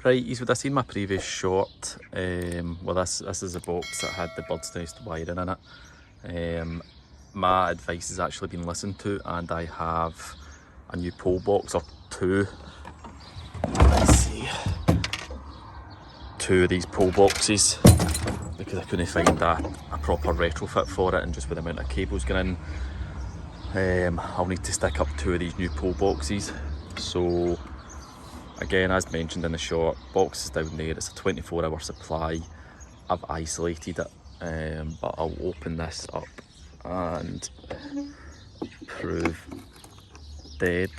Right, you would have seen my previous short. Well, this is a box that had the bird's nest wiring in it. My advice has actually been listened to, and I have a new pole box, or two. Let's see, two of these pole boxes, because I couldn't find a proper retrofit for it, and just with the amount of cables going in, I'll need to stick up two of these new pole boxes. So again, as mentioned in the short, box is down there, it's a 24-hour supply. I've isolated it, but I'll open this up and prove dead.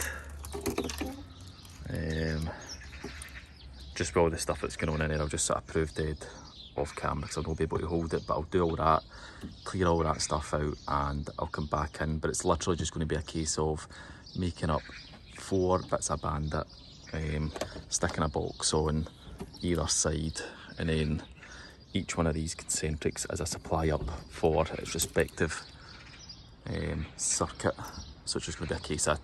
Just with all the stuff that's going on in there, I'll just sort of prove dead off camera because I won't be able to hold it, but I'll do all that, clear all that stuff out, and I'll come back in. But it's literally just going to be a case of making up 4 bits of bandit, sticking a box on either side, and then each one of these concentrics is a supply up for its respective circuit. So it's just going to be a case of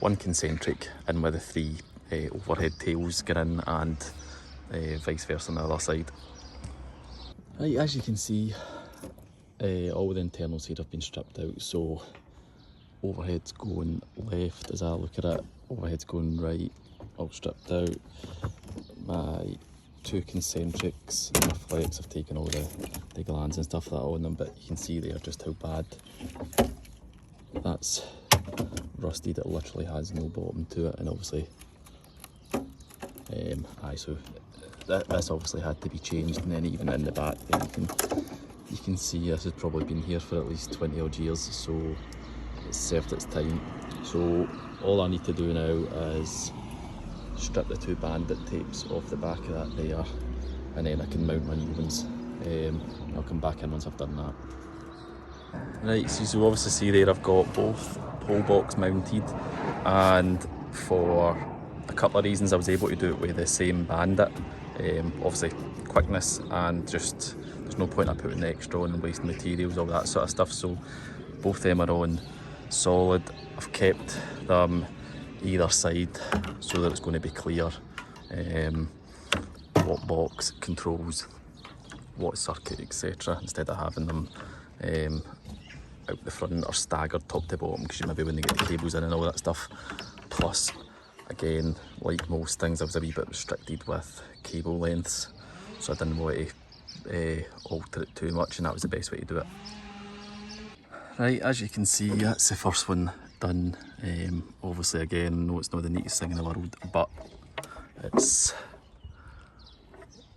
one concentric in with the 3 overhead tails get in, and vice versa on the other side. Right, as you can see, all the internals here have been stripped out, so overhead's going left as I look at it, overhead's going right, all stripped out. My 2 concentrics and my flex have taken all the glands and stuff like that on them, but you can see there just how bad that's rusted. It literally has no bottom to it, and obviously so this obviously had to be changed. And then even in the back there, you can see this has probably been here for at least 20 odd years, so it's served its time. So all I need to do now is strip the 2 bandit tapes off the back of that there, and then I can mount my new ones. I'll come back in once I've done that. Right, so you obviously see there I've got both pole box mounted, and for a couple of reasons I was able to do it with the same bandit. Obviously quickness, and just there's no point in putting the extra on and wasting materials, all that sort of stuff. So both them are on solid. I've kept them either side so that it's going to be clear what box controls what circuit, etc., instead of having them out the front or staggered top to bottom, because you maybe when they get the cables in and all that stuff. Plus, again, like most things, I was a wee bit restricted with cable lengths, so I didn't want to alter it too much, and that was the best way to do it. Right, as you can see, that's the first one done. Obviously, again, I know it's not the neatest thing in the world, but it's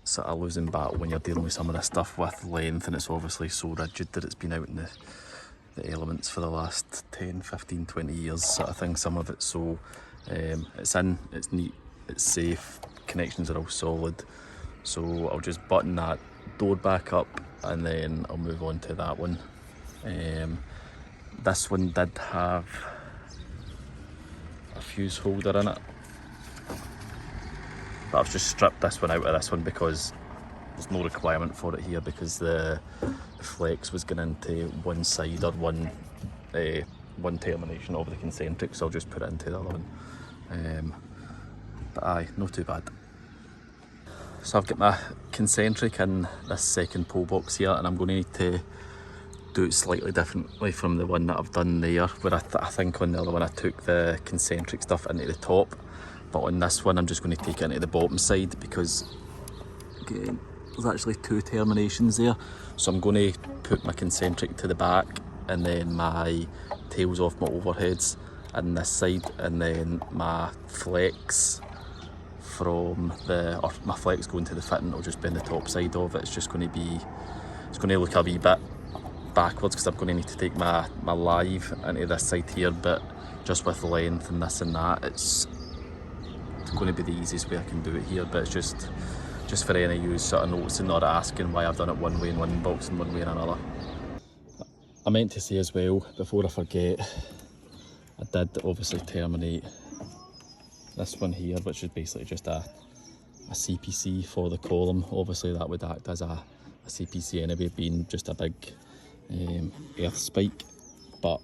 sort of losing battle when you're dealing with some of this stuff with length, and it's obviously so rigid that it's been out in the elements for the last 10, 15, 20 years sort of thing, some of it. So it's in, it's neat, it's safe, connections are all solid. So I'll just button that door back up, and then I'll move on to that one. This one did have a fuse holder in it, but I've just stripped this one out of this one because there's no requirement for it here, because the flex was going into one side or one termination of the concentric, so I'll just put it into the other one. But aye, not too bad. So I've got my concentric in this second pole box here, and I'm going to need to do it slightly differently from the one that I've done there, where I think on the other one I took the concentric stuff into the top, but on this one I'm just going to take it into the bottom side, because again, there's actually 2 terminations there. So I'm going to put my concentric to the back, and then my tails off my overheads in this side, and then my flex from my flex going to the fitting will just be on the top side of it. It's just going to be, it's going to look a wee bit backwards because I'm going to need to take my live into this side here, but just with length and this and that, it's going to be the easiest way I can do it here. But it's just for any use sort of noticing or asking why I've done it one way in one box and one way in another. I meant to say as well, before I forget, I did obviously terminate this one here, which is basically just a CPC for the column. Obviously that would act as a CPC anyway, being just a big earth spike, but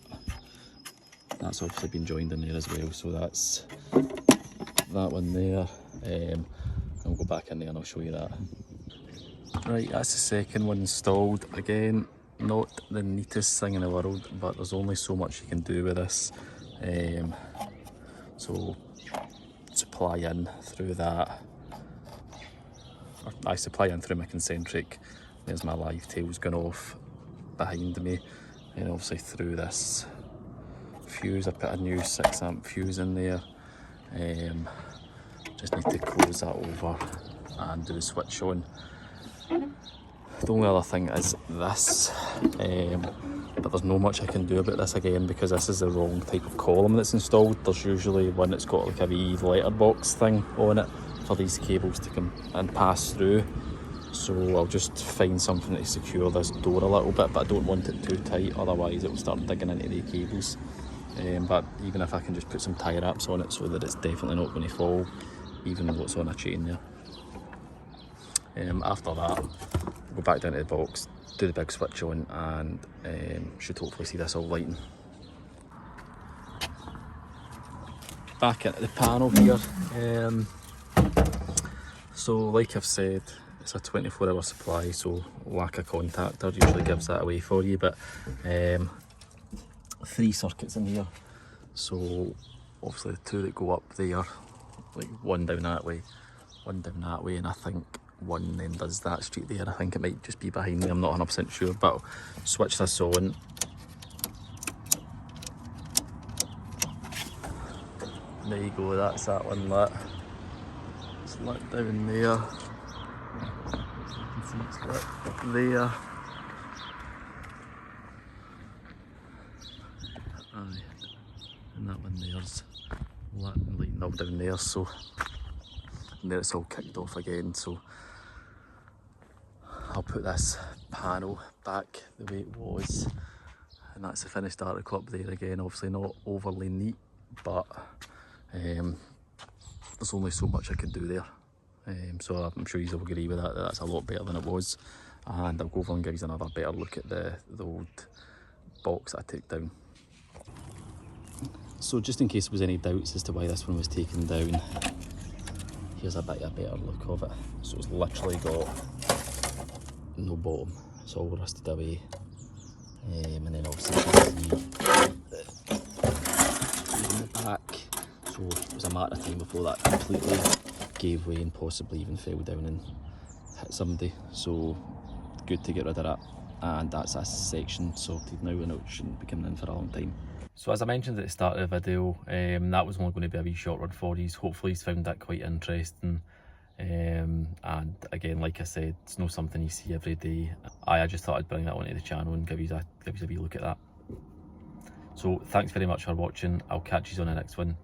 that's obviously been joined in there as well. So that's that one there, I'll go back in there and I'll show you that. Right, that's the second one installed. Again, not the neatest thing in the world, but there's only so much you can do with this. So supply in through that, or I supply in through my concentric. There's my live tails going off behind me, and obviously through this fuse. I put a new 6 amp fuse in there. Just need to close that over and do the switch on. The only other thing is this, but there's not much I can do about this again because this is the wrong type of column that's installed. There's usually one that's got like a wee letterbox thing on it for these cables to come and pass through. So I'll just find something to secure this door a little bit, but I don't want it too tight, otherwise it will start digging into the cables. But even if I can just put some tie wraps on it so that it's definitely not going to fall, even though it's on a chain there. After that, go back down to the box, do the big switch on, and should hopefully see this all lighting. Back into the panel here. So like I've said, it's a 24-hour supply, so lack of contactor usually gives that away for you, but 3 circuits in here. So obviously the 2 that go up there, like one down that way, one down that way, and I think one then does that straight there. I think it might just be behind me, I'm not 100% sure, but I'll switch this on. There you go, that's that one lit. It's lit down there. You can see it's lit there. Aye, and that one there's lit and lighting up down there, so and there it's all kicked off again. So I'll put this panel back the way it was, and that's the finished article up there again. Obviously not overly neat, but there's only so much I could do there. So I'm sure you'll agree with that, that's a lot better than it was. And I'll go over and give you another better look at the old box that I took down. So just in case there was any doubts as to why this one was taken down, here's a better look of it. So it's literally got no bottom, it's all rusted away. And then obviously you can see in the back, so it was a matter of time before that completely gave way and possibly even fell down and hit somebody. So good to get rid of that, and that's a section sorted now, and it shouldn't be coming in for a long time. So as I mentioned at the start of the video, that was only going to be a wee short run for you. Hopefully you've found that quite interesting. And again, like I said, it's not something you see every day. I just thought I'd bring that onto the channel and give you a wee look at that. So thanks very much for watching. I'll catch you on the next one.